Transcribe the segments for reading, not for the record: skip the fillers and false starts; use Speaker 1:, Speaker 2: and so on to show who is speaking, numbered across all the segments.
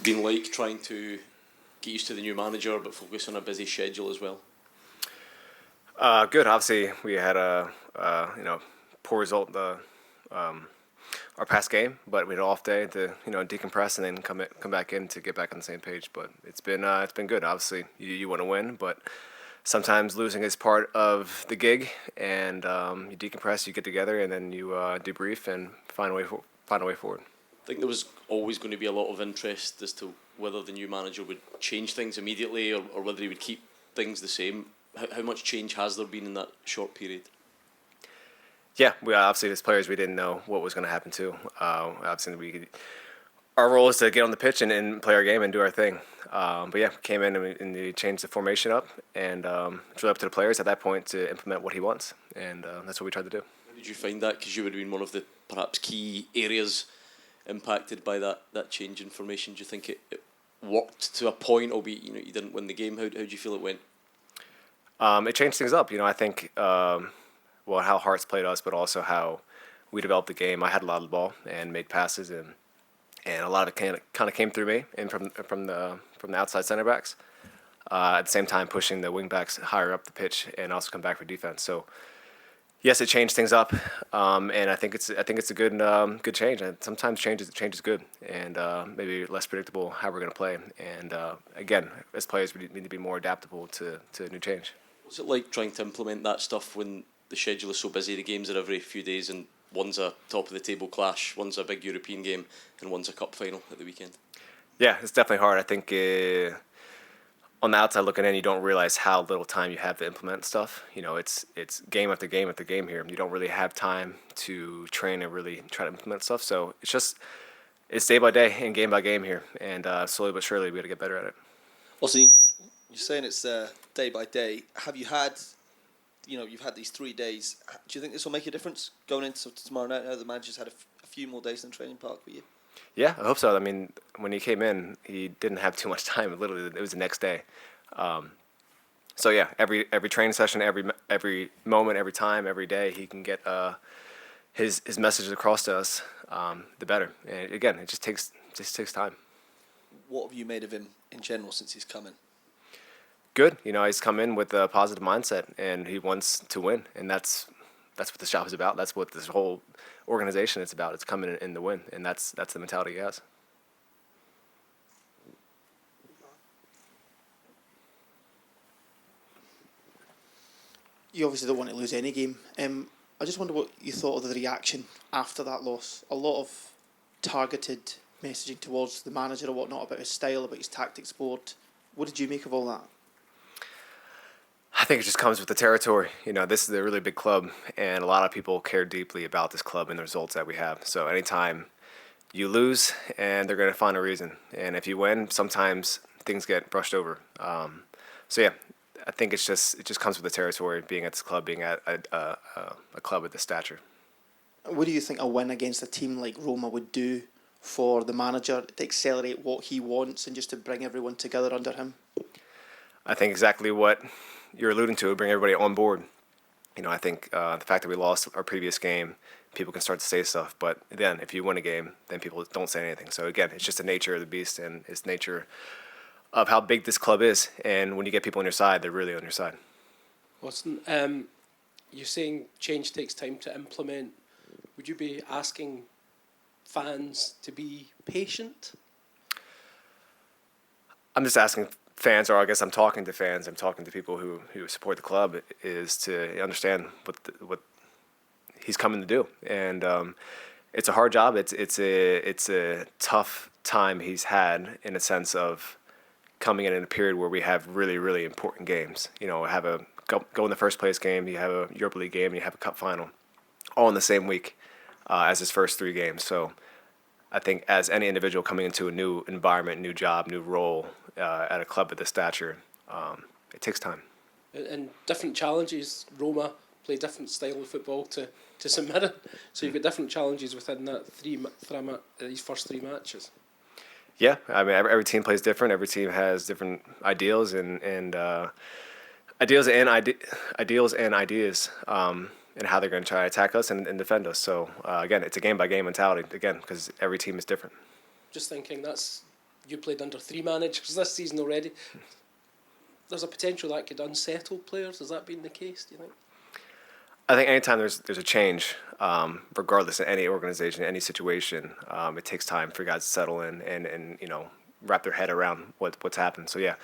Speaker 1: been like trying to get used to the new manager but focus on a busy schedule as well?
Speaker 2: Good. Obviously, we had a poor result our past game, but we had an off day to decompress and then come back in to get back on the same page. But it's been good. Obviously, you want to win, but sometimes losing is part of the gig, and you decompress, you get together, and then you debrief and find a way forward.
Speaker 1: I think there was always going to be a lot of interest as to whether the new manager would change things immediately or whether he would keep things the same. How much change has there been in that short period?
Speaker 2: Yeah, we obviously as players we didn't know what was going to happen too. Obviously our role is to get on the pitch and play our game and do our thing. But yeah, came in and we changed the formation up, and it's really up to the players at that point to implement what he wants, and that's what we tried to do.
Speaker 1: How did you find that? Because you would have been one of the perhaps key areas impacted by that change in formation. Do you think it worked to a point, albeit you didn't win the game? How do you feel it went?
Speaker 2: It changed things up. I think how Hearts played us, but also how we developed the game. I had a lot of the ball and made passes, and a lot of it kind of came through me and from the outside center backs. At the same time, pushing the wing backs higher up the pitch and also come back for defense. So yes, it changed things up, and I think it's a good change. And sometimes change is good, and maybe less predictable how we're going to play. And again, as players, we need to be more adaptable to new change.
Speaker 1: What's it like trying to implement that stuff when the schedule is so busy? The games are every few days, and one's a top of the table clash, one's a big European game, and one's a cup final at the weekend.
Speaker 2: Yeah, it's definitely hard. I think on the outside looking in, you don't realize how little time you have to implement stuff. It's game after game after game here. You don't really have time to train and really try to implement stuff. So it's day by day and game by game here, and slowly but surely we got to get better at it.
Speaker 3: Also, you're saying it's day by day. Have you had, you've had these 3 days. Do you think this will make a difference going into tomorrow night? I know the manager's had a few more days in the training park with you.
Speaker 2: Yeah, I hope so. I mean, when he came in, he didn't have too much time. Literally, it was the next day. So yeah, every training session, every moment, every time, every day, he can get his messages across to us, the better. And again, it just takes time.
Speaker 3: What have you made of him in general since he's come in?
Speaker 2: Good. He's come in with a positive mindset, and he wants to win, and that's what this job is about. That's what this whole organization is about. It's coming in to win, and that's the mentality he has.
Speaker 4: You obviously don't want to lose any game. I just wonder what you thought of the reaction after that loss. A lot of targeted messaging towards the manager or whatnot about his style, about his tactics board. What did you make of all that?
Speaker 2: I think it just comes with the territory. This is a really big club, and a lot of people care deeply about this club and the results that we have. So anytime you lose, and they're going to find a reason. And if you win, sometimes things get brushed over. So yeah, I think it just comes with the territory, being at this club, being at a club of this stature.
Speaker 4: What do you think a win against a team like Roma would do for the manager to accelerate what he wants and just to bring everyone together under him?
Speaker 2: I think exactly what you're alluding to, bring everybody on board. I think the fact that we lost our previous game, people can start to say stuff. But then if you win a game, then people don't say anything. So again, it's just the nature of the beast, and it's the nature of how big this club is. And when you get people on your side, they're really on your side.
Speaker 5: Auston, you're saying change takes time to implement. Would you be asking fans to be patient? I'm
Speaker 2: just asking fans, or I guess I'm talking to fans, I'm talking to people who support the club, is to understand what he's coming to do. And it's a hard job. It's a tough time he's had, in a sense of coming in a period where we have really, really important games. Have a go in the first place game, you have a Europa League game, you have a cup final, all in the same week as his first 3 games. So I think as any individual coming into a new environment, new job, new role at a club of this stature, it takes time.
Speaker 5: And different challenges. Roma play different style of football to St Mirren, so you've got different challenges within that these first 3 matches.
Speaker 2: Yeah, I mean every team plays different. Every team has different ideals and ideals and ideas. And how they're going to try to attack us and defend us. So, again, it's a game-by-game mentality, again, because every team is different.
Speaker 5: Just thinking, that's you played under 3 managers this season already. There's a potential that could unsettle players. Has that been the case, do you think?
Speaker 2: I think anytime there's a change, regardless of any organization, any situation, it takes time for guys to settle in and wrap their head around what's happened. So yeah,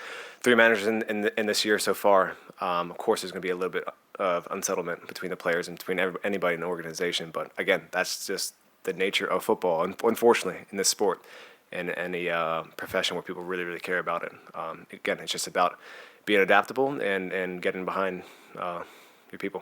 Speaker 2: 3 managers in this year so far. Of course, there's going to be a little bit of unsettlement between the players and between anybody in the organization. But again, that's just the nature of football, unfortunately, in this sport and any profession where people really, really care about it. Again, it's just about being adaptable and getting behind your people.